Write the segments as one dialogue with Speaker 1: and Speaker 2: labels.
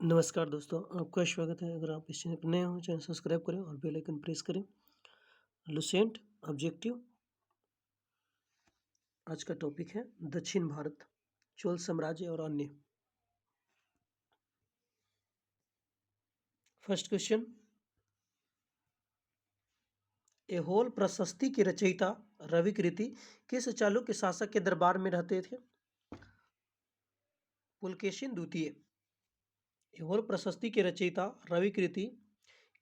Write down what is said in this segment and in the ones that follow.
Speaker 1: नमस्कार दोस्तों, आपका स्वागत है। अगर आप इस चैनल पर नए हो, चैनल सब्सक्राइब करें और बेल आइकन प्रेस करें। Lucent objective. आज का टॉपिक है दक्षिण भारत, चोल साम्राज्य और अन्य। फर्स्ट क्वेश्चन, ऐहोल प्रशस्ति के रचयिता रविकृति किस चालुक्य शासक के दरबार में रहते थे? पुलकेशिन द्वितीय। ऐहोल प्रशस्ति के रचयिता रविकृति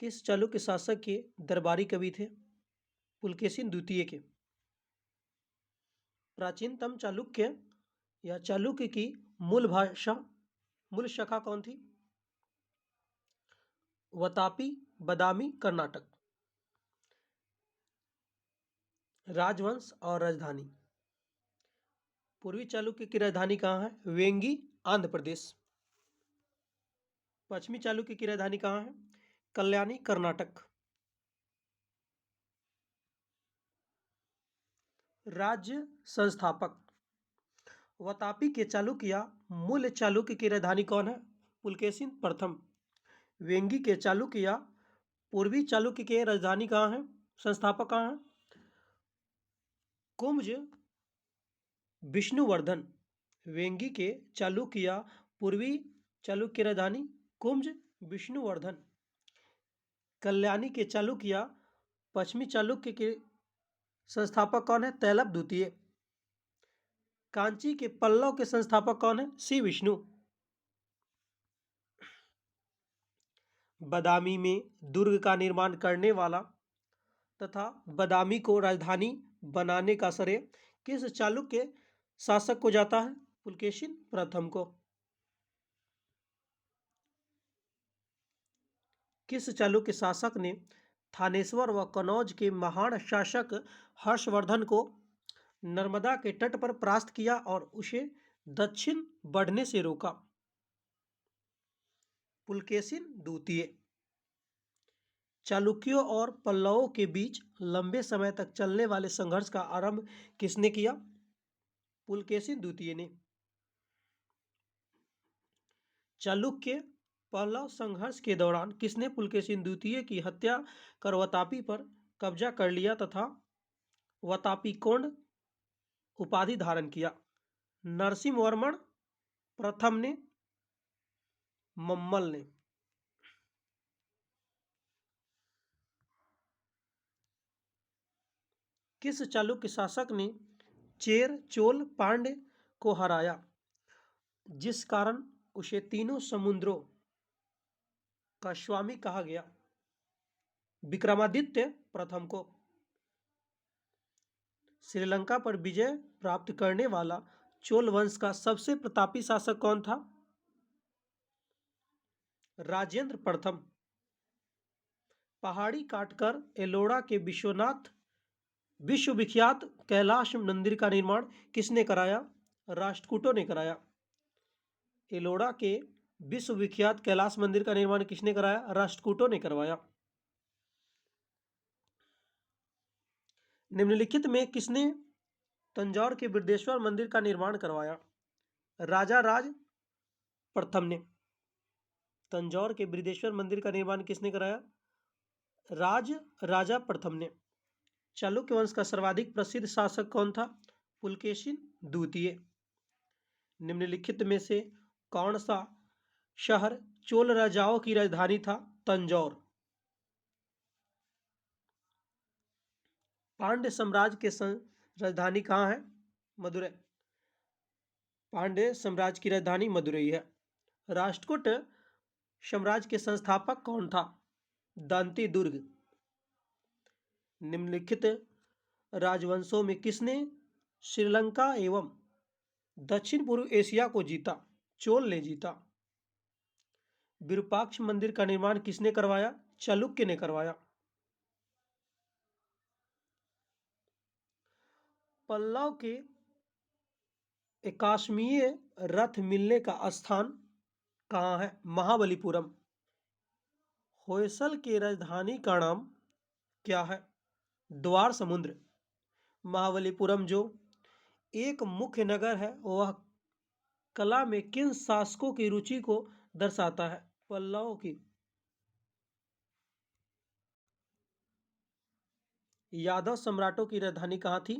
Speaker 1: किस चालुक्य शासक के दरबारी कवि थे? पुलकेशिन द्वितीय के। प्राचीनतम चालुक्य या चालुक्य की मूल शाखा कौन थी? वतापी, बदामी, कर्नाटक। राजवंश और राजधानी। पूर्वी चालुक्य की राजधानी कहाँ है? वेंगी, आंध्र प्रदेश। पश्चिमी चालुक्य की राजधानी कहाँ है? कल्याणी, कर्नाटक। राज्य संस्थापक। वतापी के चालुक्य या मूल चालुक्य की राजधानी कौन है? पुलकेशिन प्रथम। वेंगी के चालुक्य या पूर्वी चालुक्य की राजधानी कहाँ है? संस्थापक कहाँ है? कुंज विष्णुवर्धन। वेंगी के चालुक्य या पूर्वी चालुक्य की राजधानी कुंज विष्णुवर्धन। कल्याणी के चालुक्य या पश्चिमी चालुक्य के संस्थापक कौन है? तैलप द्वितीय। कांची के पल्लव के संस्थापक कौन है? श्री विष्णु। बदामी में दुर्ग का निर्माण करने वाला तथा बदामी को राजधानी बनाने का श्रेय किस चालुक्य शासक को जाता है? पुलकेशिन प्रथम को। किस चालुक्य शासक ने थानेश्वर व कनौज के महान शासक हर्षवर्धन को नर्मदा के तट पर परास्त किया और उसे दक्षिण बढ़ने से रोका? पुलकेशिन द्वितीय। चालुक्यों और पल्लवों के बीच लंबे समय तक चलने वाले संघर्ष का आरंभ किसने किया? पुलकेशिन द्वितीय ने। चालुक्य पल्लव संघर्ष के दौरान किसने पुलकेशिन द्वितीय की हत्या कर वतापी पर कब्जा कर लिया तथा वतापीकोंड उपाधि धारण किया? नरसिंहवर्मन प्रथम ने, मम्मल ने। किस चालुक्य शासक ने चेर चोल पांड्य को हराया जिस कारण उसे तीनों समुद्रों का स्वामी कहा गया? विक्रमादित्य प्रथम को। श्रीलंका पर विजय प्राप्त करने वाला चोल वंश का सबसे प्रतापी शासक कौन था? राजेंद्र प्रथम। पहाड़ी काटकर एलोरा के विश्वविख्यात कैलाश मंदिर का निर्माण किसने कराया? राष्ट्रकूटों ने कराया। एलोरा के विश्वविख्यात कैलाश मंदिर का निर्माण किसने कराया? राष्ट्रकूटों ने करवाया। निम्नलिखित में किसने तंजौर के बृहदेश्वर मंदिर का निर्माण करवाया? राजा राज प्रथम ने। तंजौर के बृहदेश्वर मंदिर का निर्माण किसने कराया? राजा प्रथम ने। चालुक्य वंश का सर्वाधिक प्रसिद्ध शासक कौन था? पुलकेशिन द्वितीय। निम्नलिखित में से कौन सा शहर चोल राजाओं की राजधानी था? तंजौर। पांड्य साम्राज्य के राजधानी कहाँ है? मदुरै। पांड्य साम्राज्य की राजधानी मदुरै है। राष्ट्रकूट साम्राज्य के संस्थापक कौन था? दंती दुर्ग। निम्नलिखित राजवंशों में किसने श्रीलंका एवं दक्षिण पूर्व एशिया को जीता? चोल ने जीता। विरूपाक्ष मंदिर का निर्माण किसने करवाया? चालुक्य ने करवाया। पल्लव के 81वें रथ मिलने का स्थान कहाँ है? महाबलीपुरम। होयसल की राजधानी का नाम क्या है? द्वार समुद्र। महाबलीपुरम जो एक मुख्य नगर है, वह कला में किन शासकों की रुचि को दर्शाता है? पल्लव की यादव सम्राटों की राजधानी कहाँ थी?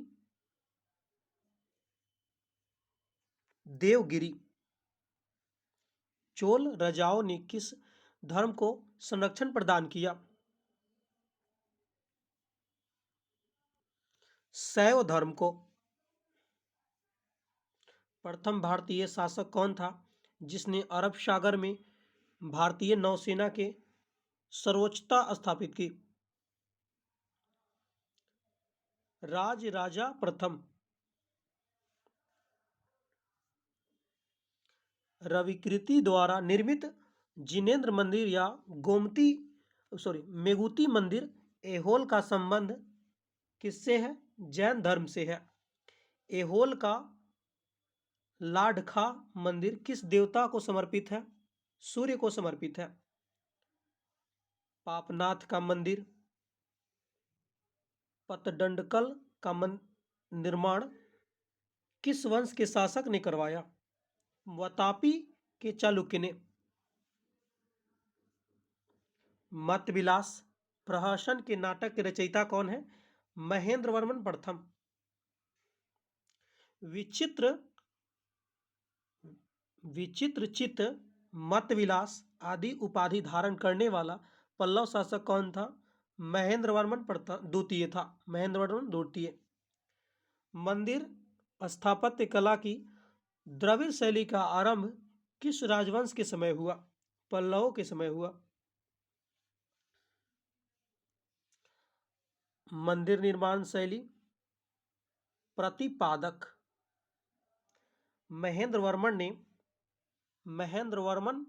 Speaker 1: देवगिरी। चोल राजाओं ने किस धर्म को संरक्षण प्रदान किया? शैव धर्म को। प्रथम भारतीय शासक कौन था जिसने अरब सागर में भारतीय नौसेना के सर्वोच्चता स्थापित की? राजराजा प्रथम। रविकृति द्वारा निर्मित जिनेन्द्र मंदिर या गोमती मेगुती मंदिर ऐहोल का संबंध किससे है? जैन धर्म से है। ऐहोल का लाडखा मंदिर किस देवता को समर्पित है? सूर्य को समर्पित है। पापनाथ का मंदिर पतडंडकल का निर्माण किस वंश के शासक ने करवाया? वातापी के चालुक्य ने। मतविलास प्रहसन के नाटक के रचयिता कौन है? महेंद्र वर्मन प्रथम। विचित्र चित्त मतविलास आदि उपाधि धारण करने वाला पल्लव शासक कौन था? महेंद्र वर्मन द्वितीय था। महेंद्र वर्मन द्वितीय। मंदिर स्थापत्य कला की द्रविड़ शैली का आरंभ किस राजवंश के समय हुआ? पल्लवों के समय हुआ। मंदिर निर्माण शैली प्रतिपादक। महेंद्र वर्मन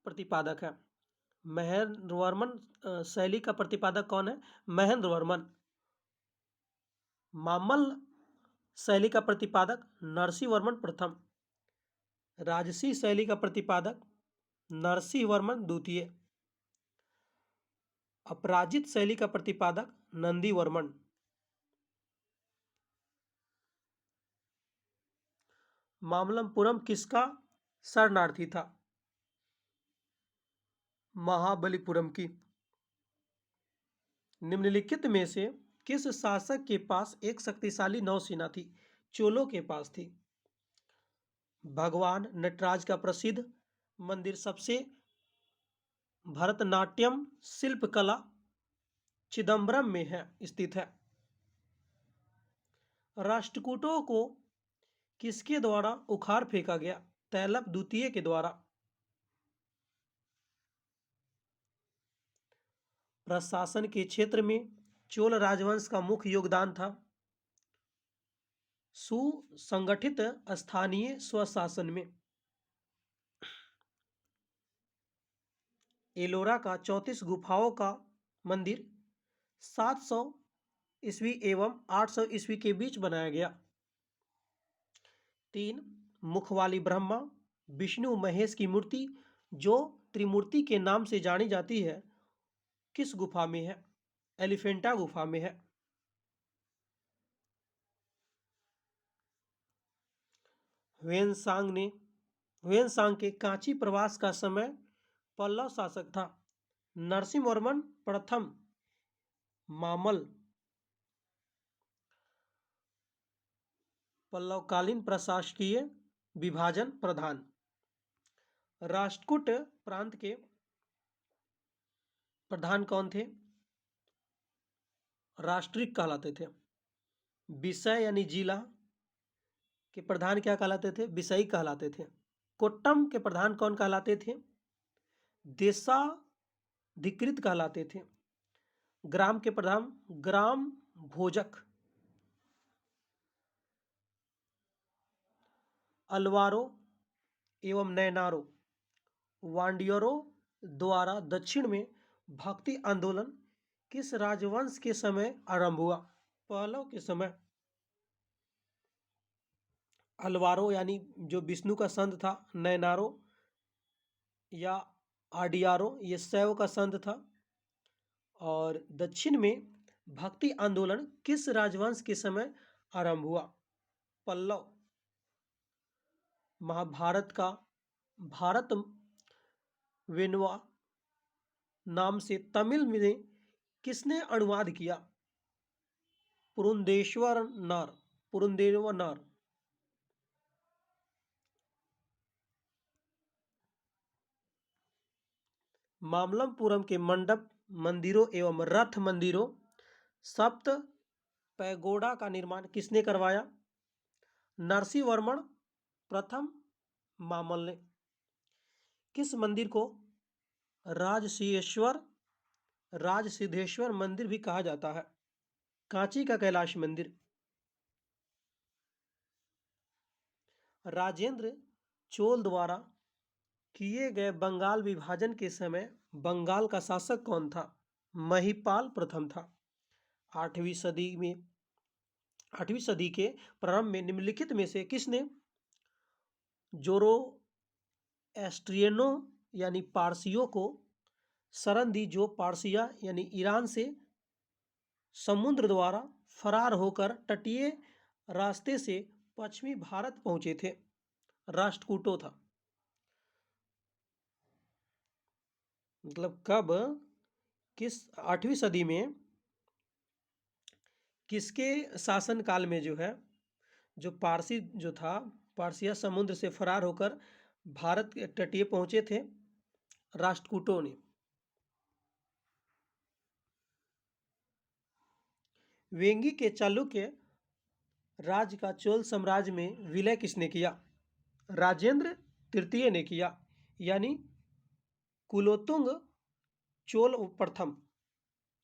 Speaker 1: प्रतिपादक है। महेंद्र वर्मन शैली का प्रतिपादक कौन है? महेंद्र वर्मन। मामल्ल शैली का प्रतिपादक नरसिंह वर्मन प्रथम। राजसी शैली का प्रतिपादक नरसिंह वर्मन द्वितीय। अपराजित शैली का प्रतिपादक नंदी वर्मन। मामल्लपुरम किसका शरणार्थी था? महाबलीपुरम की। निम्नलिखित में से किस शासक के पास एक शक्तिशाली नौसेना थी? चोलों के पास थी। भगवान नटराज का प्रसिद्ध मंदिर सबसे भरतनाट्यम शिल्पकला चिदम्बरम में है स्थित है। राष्ट्रकूटों को किसके द्वारा उखाड़ फेंका गया? तैलप द्वितीय के द्वारा। प्रशासन के क्षेत्र में चोल राजवंश का मुख्य योगदान था सुसंगठित स्थानीय स्वशासन में। एलोरा का 34 गुफाओं का मंदिर 700 ईस्वी एवं 800 ईस्वी के बीच बनाया गया। 3 मुख वाली ब्रह्मा विष्णु महेश की मूर्ति जो त्रिमूर्ति के नाम से जानी जाती है किस गुफा में है? एलिफेंटा गुफा में है। ह्वेनसांग के कांची प्रवास का समय पल्लव शासक था। नरसिंहवर्मन प्रथम। मामल। पल्लवकालीन प्रशासकीय विभाजन प्रधान। राष्ट्रकूट प्रांत के प्रधान कौन थे? राष्ट्रिक कहलाते थे। विषय यानी जिला के प्रधान क्या कहलाते थे? विषयी कहलाते थे। कोट्टम के प्रधान कौन कहलाते थे? देशाधिकृत कहलाते थे। ग्राम के प्रधान ग्राम भोजक। अलवारो एवं नैनारो वांडियरों द्वारा दक्षिण में भक्ति आंदोलन किस राजवंश के समय आरंभ हुआ? पल्लव के समय। अलवारो यानी जो विष्णु का संत था, नैनारो या आडियारो ये शैव का संत था। और दक्षिण में भक्ति आंदोलन किस राजवंश के समय आरंभ हुआ? पल्लव। महाभारत का भारत वेनवा नाम से तमिल में किसने अनुवाद किया? पुरुंदेश्वर पुरुंदेवनार। मामल्लपुरम के मंडप मंदिरों एवं रथ मंदिरों सप्त पैगोडा का निर्माण किसने करवाया? नरसिंहवर्मन प्रथम मामल्ल ने। किस मंदिर को राजसिद्धेश्वर राजसिद्धेश्वर मंदिर भी कहा जाता है? कांची का कैलाश मंदिर। राजेंद्र चोल द्वारा किए गए बंगाल विभाजन के समय बंगाल का शासक कौन था? महिपाल प्रथम था। आठवीं सदी में 8वीं सदी के प्रारंभ में निम्नलिखित में से किसने जोरोएस्ट्रियनों यानी पारसियों को शरण दी, जो पारसिया यानी ईरान से समुद्र द्वारा फरार होकर तटीय रास्ते से पश्चिमी भारत पहुंचे थे? राष्ट्रकूटों था। मतलब कब, किस 8वीं सदी में किसके शासनकाल में जो है, जो पारसी जो था, पारसिया समुद्र से फरार होकर भारत के तटीय पहुंचे थे? राष्ट्रकूटों ने। वेंगी के चालुक्य राज्य का चोल साम्राज्य में विलय किसने किया? राजेंद्र तृतीय ने किया, यानी कुलोत्तुंग चोल प्रथम।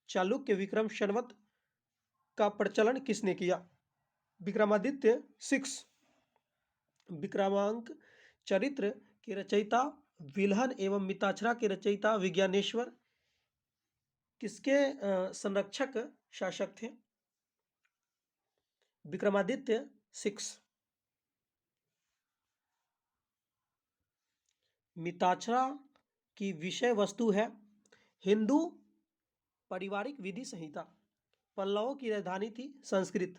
Speaker 1: चालुक्य विक्रम संवत का प्रचलन किसने किया? विक्रमादित्य 6। विक्रमांक चरित्र के रचयिता विल्हन एवं मिताक्षरा के रचयिता विज्ञानेश्वर किसके संरक्षक शासक थे? विक्रमादित्य 6। मिताक्षरा की विषय वस्तु है हिंदू पारिवारिक विधि संहिता। पल्लवों की राजधानी थी संस्कृत।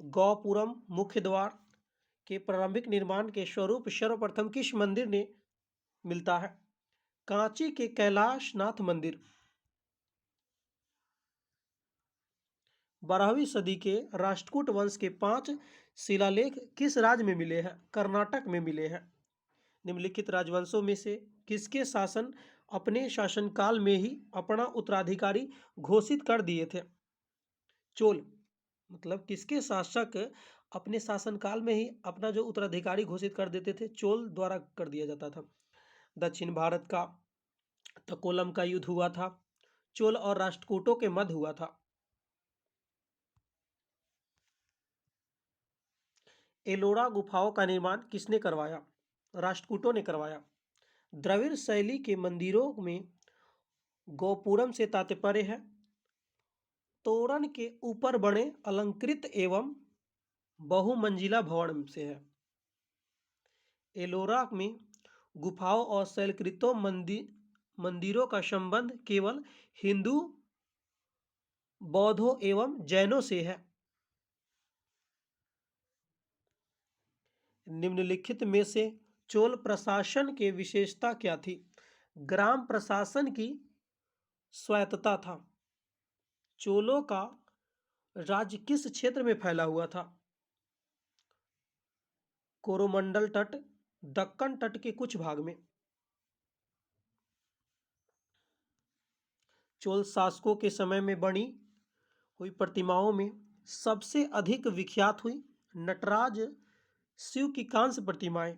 Speaker 1: गौपुरम मुख्य द्वार के प्रारंभिक निर्माण के स्वरूप सर्वप्रथम किस मंदिर ने मिलता है? कांची के कैलाशनाथ मंदिर। 12वीं सदी के राष्ट्रकूट वंश के 5 शिलालेख किस राज्य में मिले हैं? कर्नाटक में मिले हैं। निम्नलिखित राजवंशों में से किसके शासन अपने शासनकाल में ही अपना उत्तराधिकारी घोषित कर दिए थे? चोल। मतलब किसके शासक अपने शासनकाल में ही अपना जो उत्तराधिकारी घोषित कर देते थे? चोल द्वारा कर दिया जाता था। दक्षिण भारत का तकोलम का युद्ध हुआ था, चोल और राष्ट्रकूटों के मध्य हुआ था। एलोरा गुफाओं का निर्माण किसने करवाया? राष्ट्रकूटों ने करवाया। द्रविड़ शैली के मंदिरों में गोपुरम से तात्पर्य है तोरण के ऊपर बने अलंकृत एवं बहुमंजिला भवन से है। एलोरा में गुफाओं और शैलकृतों मंदिरों का संबंध केवल हिंदू, बौद्धों एवं जैनों से है। निम्नलिखित में से चोल प्रशासन की विशेषता क्या थी? ग्राम प्रशासन की स्वायत्तता था। चोलों का राज्य किस क्षेत्र में फैला हुआ था? कोरोमंडल तट, दक्कन तट के कुछ भाग में। चोल शासकों के समय में बनी हुई प्रतिमाओं में सबसे अधिक विख्यात हुई नटराज शिव की कांस्य प्रतिमाएं।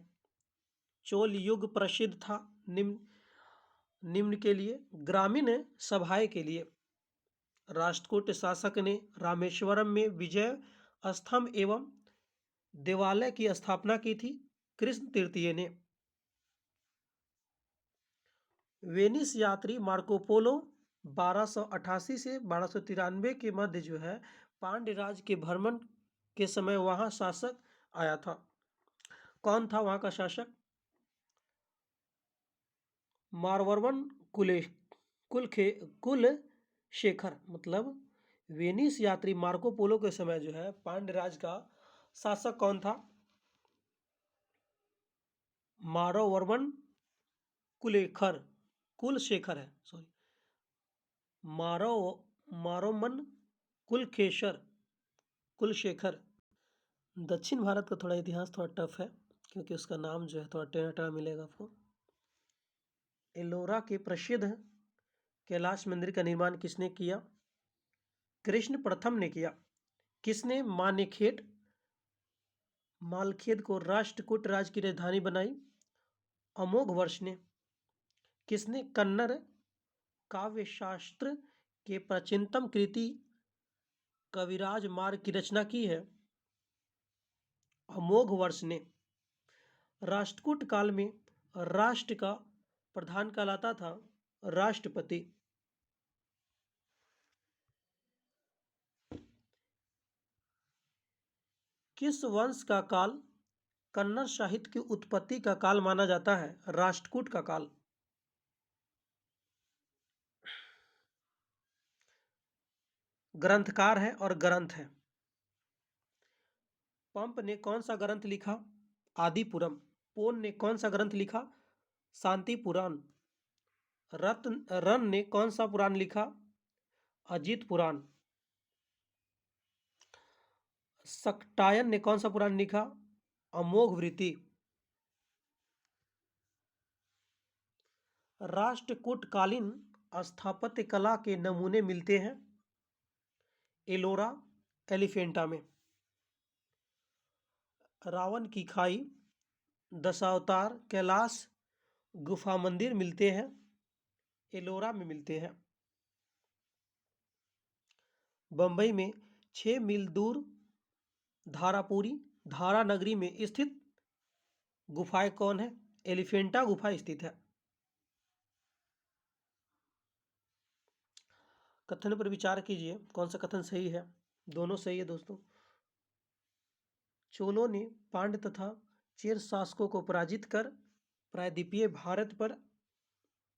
Speaker 1: चोल युग प्रसिद्ध था निम्न के लिए ग्रामीण सभाएं के लिए। राष्ट्रकूट शासक ने रामेश्वरम में विजय स्तंभ एवं देवालय की स्थापना की थी कृष्ण तृतीय ने। वेनिस यात्री मार्कोपोलो 1288 से 1293 के मध्य जो है पांड्य राज के भ्रमण के समय वहां शासक आया था। कौन था वहां का शासक? मारवर्मन कुल शेखर। मतलब वेनिस यात्री मार्को पोलो के समय जो है पांड्य राज का शासक कौन था? मारोवर्मन कुलेखर कुलशेखर है, सॉरी, मारो मारोमन कुलखेशर कुलशेखर। दक्षिण भारत का थोड़ा इतिहास थोड़ा टफ है, क्योंकि उसका नाम जो है थोड़ा टेढ़ा टेढ़ा मिलेगा आपको। एलोरा के प्रसिद्ध कैलाश मंदिर का निर्माण किसने किया? कृष्ण प्रथम ने किया। किसने मालखेद को राष्ट्रकूट राज्य की राजधानी बनाई? अमोघ वर्ष ने। किसने कन्नड़ काव्य शास्त्र के प्राचीनतम कृति कविराज मार्ग की रचना की है? अमोघ वर्ष ने। राष्ट्रकूट काल में राष्ट्र का प्रधान कहलाता था राष्ट्रपति। किस वंश का काल कन्नड़ साहित्य की उत्पत्ति का काल माना जाता है? राष्ट्रकूट का काल। ग्रंथकार है और ग्रंथ है। पंप ने कौन सा ग्रंथ लिखा? आदिपुरम। पोन ने कौन सा ग्रंथ लिखा? शांति पुराण। रन ने कौन सा पुराण लिखा? अजित पुराण। सक्टायन ने कौन सा पुराण लिखा? अमोघ वृत्ति। राष्ट्रकूटकालीन स्थापत्य कला के नमूने मिलते हैं एलोरा एलिफेंटा में। रावण की खाई, दशावतार, कैलाश गुफा मंदिर मिलते हैं एलोरा में मिलते हैं। बंबई में 6 मील दूर धारापुरी धारा नगरी में स्थित गुफाएं कौन है? एलिफेंटा गुफा स्थित है। कथन पर विचार कीजिए, कौन सा कथन सही है? दोनों सही है दोस्तों। चोलों ने पांड्य तथा चेर शासकों को पराजित कर प्रायद्वीपीय भारत पर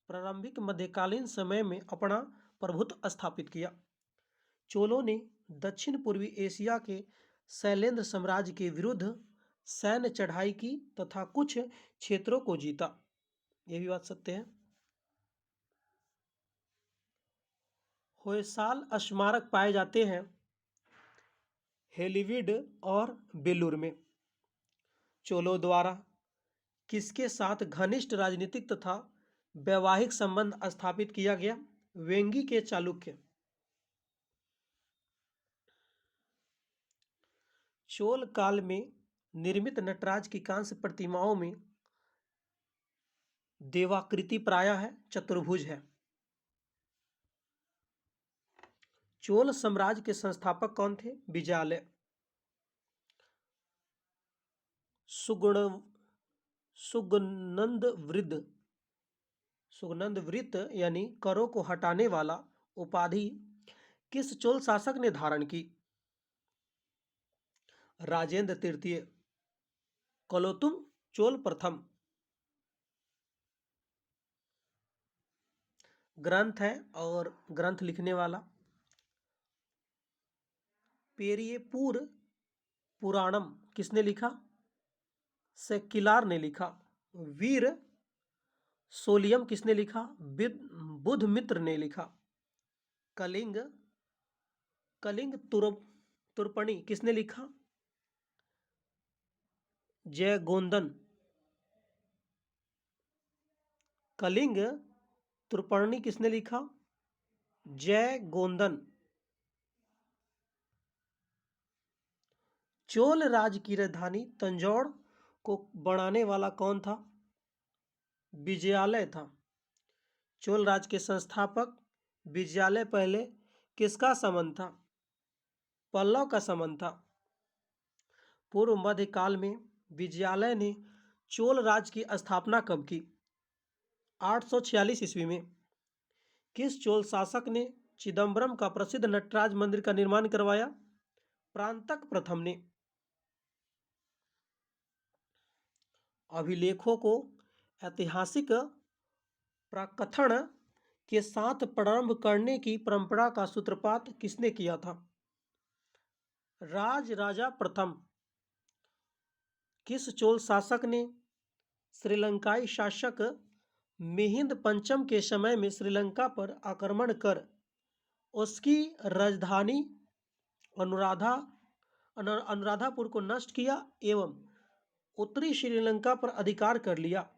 Speaker 1: प्रारंभिक मध्यकालीन समय में अपना प्रभुत्व स्थापित किया। चोलों ने दक्षिण पूर्वी एशिया के शैलेंद्र साम्राज्य के विरुद्ध सैन्य चढ़ाई की तथा कुछ क्षेत्रों को जीता। यह भी बात सत्य है। होयसाल स्मारक पाए जाते हैं हेलीवीड और बेलूर में। चोलों द्वारा किसके साथ घनिष्ठ राजनीतिक तथा वैवाहिक संबंध स्थापित किया गया? वेंगी के चालुक्य। चोल काल में निर्मित नटराज की कांस्य प्रतिमाओं में देवाकृति प्रायः है चतुर्भुज है। चोल साम्राज्य के संस्थापक कौन थे? विजयालय। सुगनंद वृत्त यानी करों को हटाने वाला उपाधि किस चोल शासक ने धारण की? राजेंद्र तृतीय। कुलोत्तुंग चोल प्रथम। ग्रंथ है और ग्रंथ लिखने वाला पेरियपुर पुराणम किसने लिखा? सेक्किलार ने लिखा। वीर सोलियम किसने लिखा? बुधमित्र ने लिखा। कलिंग तुर्पणी किसने लिखा? जयगोंदन। कलिंग तुर्पणी किसने लिखा? जयगोंदन। चोल राज्य की राजधानी तंजौर को बनाने वाला कौन था? विजयालय था। चोल राज्य के संस्थापक विजयालय पहले किसका संबंध था? पल्लव का संबंध था। पूर्व मध्य काल में विजयालय ने चोल राज्य की स्थापना कब की? 846 ईस्वी में। किस चोल शासक ने चिदम्बरम का प्रसिद्ध नटराज मंदिर का निर्माण करवाया? प्रांतक प्रथम ने। अभिलेखों को ऐतिहासिक प्रकथन के साथ प्रारंभ करने की परंपरा का सूत्रपात किसने किया था? राजा प्रथम। किस चोल शासक ने श्रीलंकाई शासक मिहिंद पंचम के समय में श्रीलंका पर आक्रमण कर उसकी राजधानी अनुराधापुर को नष्ट किया एवं उत्तरी श्रीलंका पर अधिकार कर लिया।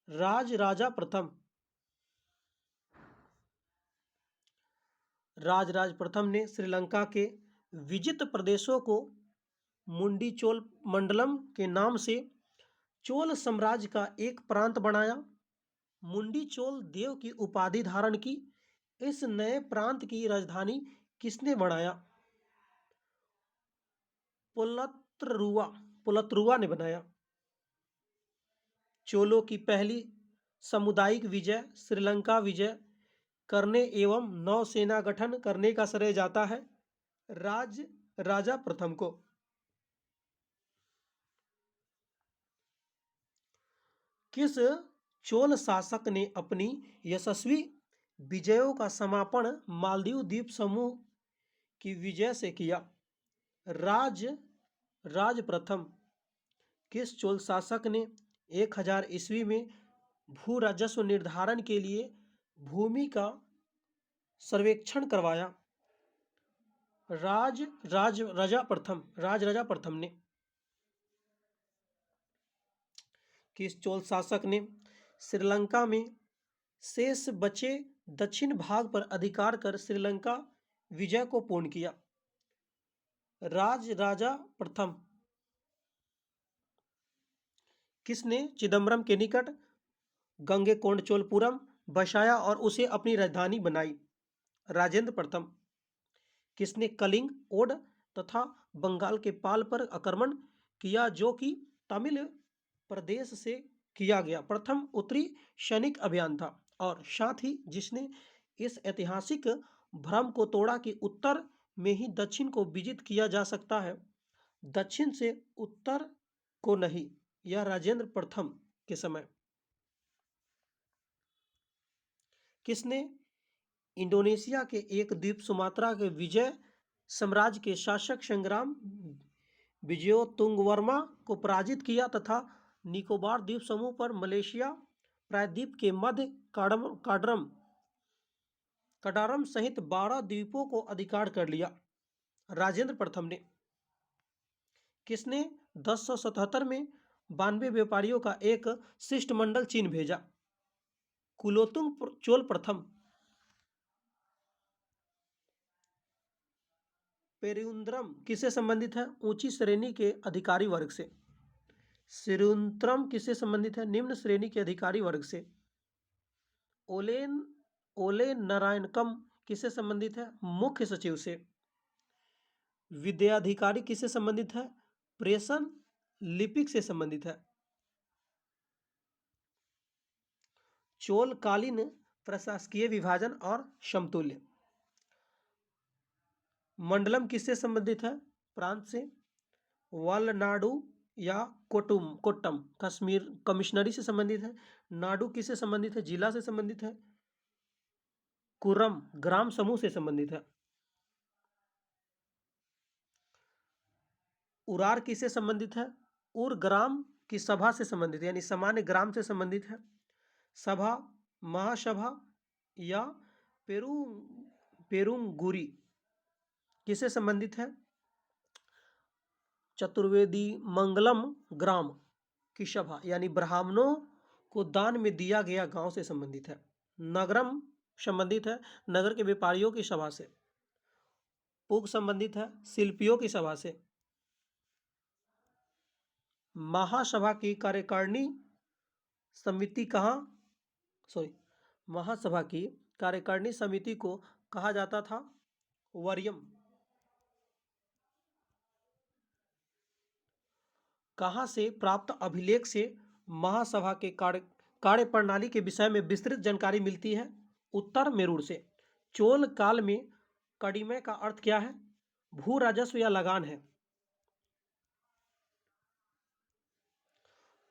Speaker 1: राजराजा प्रथम ने श्रीलंका के विजित प्रदेशों को मुंडी चोल मंडलम के नाम से चोल साम्राज्य का एक प्रांत बनाया। मुंडी चोल देव की उपाधि धारण की। इस नए प्रांत की राजधानी किसने बनाया? पुलत्रुआ ने बनाया। चोलों की पहली सामुदायिक विजय श्रीलंका विजय करने एवं नौसेना गठन करने का श्रेय जाता है राजा प्रथम को। किस चोल शासक ने अपनी यशस्वी विजयों का समापन मालदीव द्वीप समूह की विजय से किया? राज प्रथम। किस चोल शासक ने 1000 ईस्वी में भू राजस्व निर्धारण के लिए भूमि का सर्वेक्षण करवाया? राजा प्रथम ने। किस चोल शासक ने श्रीलंका में शेष बचे दक्षिण भाग पर अधिकार कर श्रीलंका विजय को पूर्ण किया? राजा प्रथम। किसने चिदम्बरम के निकट गंगैकोंडचोलपुरम बसाया और उसे अपनी राजधानी बनाई? राजेंद्र प्रथम। किसने कलिंग, ओड तथा बंगाल के पाल पर आक्रमण किया जो कि तमिल प्रदेश से किया गया प्रथम उत्तरी सैनिक अभियान था और साथ ही जिसने इस ऐतिहासिक भ्रम को तोड़ा कि उत्तर में ही दक्षिण को विजित किया जा सकता है, दक्षिण से उत्तर को नहीं। यह राजेंद्र प्रथम के समय। किसने इंडोनेशिया के एक द्वीप सुमात्रा के विजय साम्राज्य के शासक संग्राम विजयोतुंगवर्मा को पराजित किया तथा निकोबार द्वीप समूह पर मलेशिया प्रायद्वीप के मध्य कडारम सहित 12 द्वीपों को अधिकार कर लिया? राजेंद्र प्रथम ने। किसने 1077 में 92 व्यापारियों का एक शिष्टमंडल चीन भेजा? कुलोतुंग चोल प्रथम। पेरुंद्रम किससे संबंधित है? ऊंची श्रेणी के अधिकारी वर्ग से। सिरुंत्रम किससे संबंधित है? निम्न श्रेणी के अधिकारी वर्ग से। ओले नारायणकम किससे संबंधित है? मुख्य सचिव से। विद्याधिकारी किससे संबंधित है? प्रेषण लिपिक से संबंधित है। चोलकालीन प्रशासकीय विभाजन और समतुल्य। मंडलम किससे संबंधित है? प्रांत से। वलनाडु या कोट्टम कश्मीर कमिश्नरी से संबंधित है। नाडु किससे संबंधित है? जिला से संबंधित है। कुरम ग्राम समूह से संबंधित है। उरार किससे संबंधित है? उर ग्राम की सभा से संबंधित है, यानी सामान्य ग्राम से संबंधित है। सभा महासभा या पेरुंगुरी किससे संबंधित है? चतुर्वेदी मंगलम ग्राम की सभा यानी ब्राह्मणों को दान में दिया गया गांव से संबंधित है। नगरम संबंधित है नगर के व्यापारियों की सभा से। पुग संबंधित है शिल्पियों की सभा से। महासभा की कार्यकारिणी समिति महासभा की कार्यकारिणी समिति को कहा जाता था वरियम। कहाँ से प्राप्त अभिलेख से महासभा के कार्य प्रणाली के विषय में विस्तृत जानकारी मिलती है? उत्तर मेरूर से। चोल काल में कड़िमे का अर्थ क्या है? भू राजस्व या लगान है।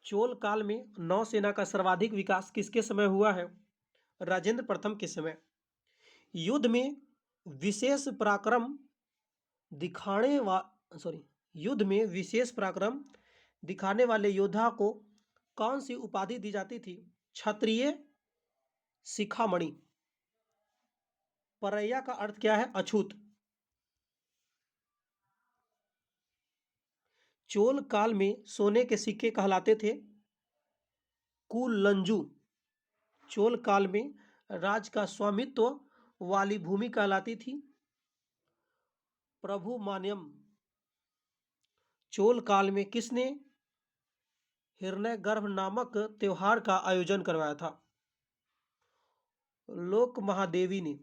Speaker 1: चोल काल में नौसेना का सर्वाधिक विकास किसके समय हुआ है? राजेंद्र प्रथम के समय। युद्ध में विशेष पराक्रम दिखाने वाले योद्धा को कौन सी उपाधि दी जाती थी? क्षत्रिय शिखामणि। परैया का अर्थ क्या है? अछूत। चोल काल में सोने के सिक्के कहलाते थे कुलंजू। चोल काल में राज का स्वामित्व वाली भूमि कहलाती थी प्रभु मान्यम। चोल काल में किसने हिरण्यगर्भ नामक त्योहार का आयोजन करवाया था? लोक महादेवी ने।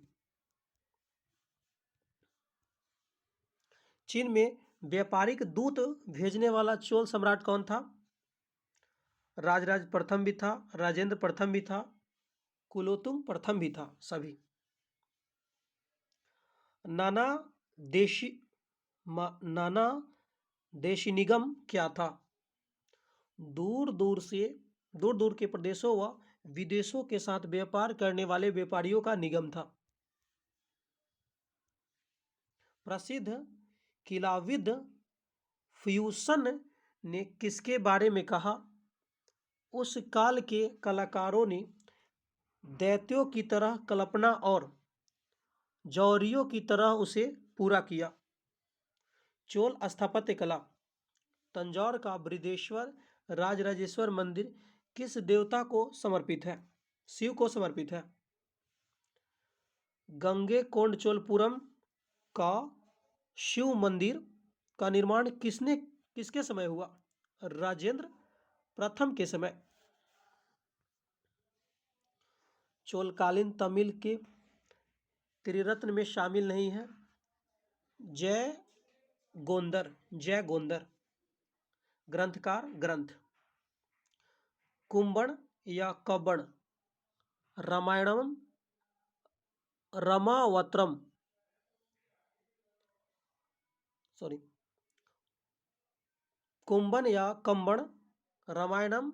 Speaker 1: चीन में व्यापारिक दूत भेजने वाला चोल सम्राट कौन था? राजराज प्रथम भी था, राजेंद्र प्रथम भी था, कुलोतुंग प्रथम भी था, सभी। नाना देशी नाना देशी निगम क्या था? दूर दूर के प्रदेशों व विदेशों के साथ व्यापार करने वाले व्यापारियों का निगम था। प्रसिद्ध किलाविद फ्यूसन ने किसके बारे में कहा? उस काल के कलाकारों ने दैत्यों की तरह कल्पना और जौहरियों की तरह उसे पूरा किया। चोल स्थापत्य कला। तंजौर का बृहदेश्वर राजराजेश्वर मंदिर किस देवता को समर्पित है? शिव को समर्पित है। गंगैकोंडचोलपुरम का शिव मंदिर का निर्माण किसके समय हुआ? राजेंद्र प्रथम के समय। चोलकालीन तमिल के त्रिरत्न में शामिल नहीं है जय गोंदर। ग्रंथकार ग्रंथ। कुंभण या कब्बण। रामायणम रमावत्रम कुंभन या कंबण। रामायणम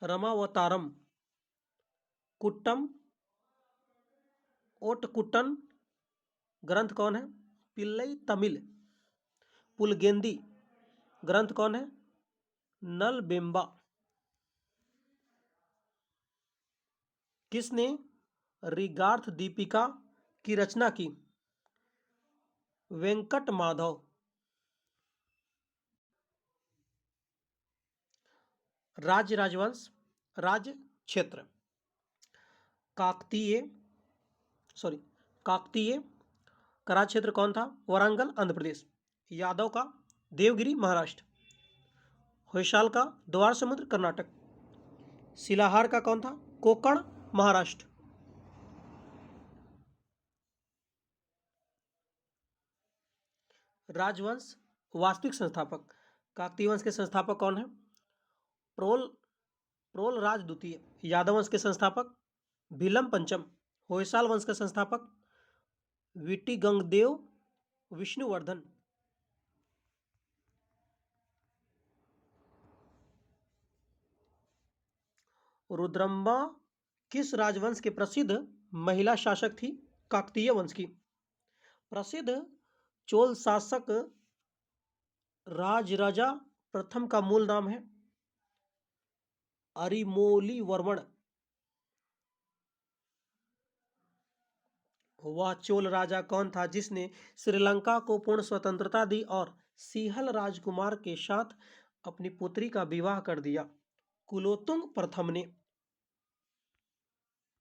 Speaker 1: रमावतारम। कुट्टम ओटकुट्टन ग्रंथ कौन है? पिल्लई तमिल। पुलगेंदी ग्रंथ कौन है? नलबेम्बा। किसने ऋगार्थ दीपिका की रचना की? वेंकट माधव। राज्य राजवंश राज्य क्षेत्र। काकतीय का राज्य क्षेत्र कौन था? वारंगल आंध्र प्रदेश। यादव का देवगिरी महाराष्ट्र। होयसाल का द्वार समुद्र कर्नाटक। शिलाहार का कौन था? कोकण महाराष्ट्र। राजवंश वास्तविक संस्थापक। काकतीय वंश के संस्थापक कौन है? प्रोल राज द्वितीय। यादव वंश के संस्थापक भीलम पंचम। होयसाल वंश के संस्थापक विटिगंगदेव विष्णुवर्धन। रुद्रम्बा किस राजवंश के प्रसिद्ध महिला शासक थी? काकतीय वंश की। प्रसिद्ध चोल शासक राजराजा प्रथम का मूल नाम है अरिमोलीवर्मन। वह चोल राजा कौन था जिसने श्रीलंका को पूर्ण स्वतंत्रता दी और सिंहल राजकुमार के साथ अपनी पुत्री का विवाह कर दिया? कुलोतुंग प्रथम ने।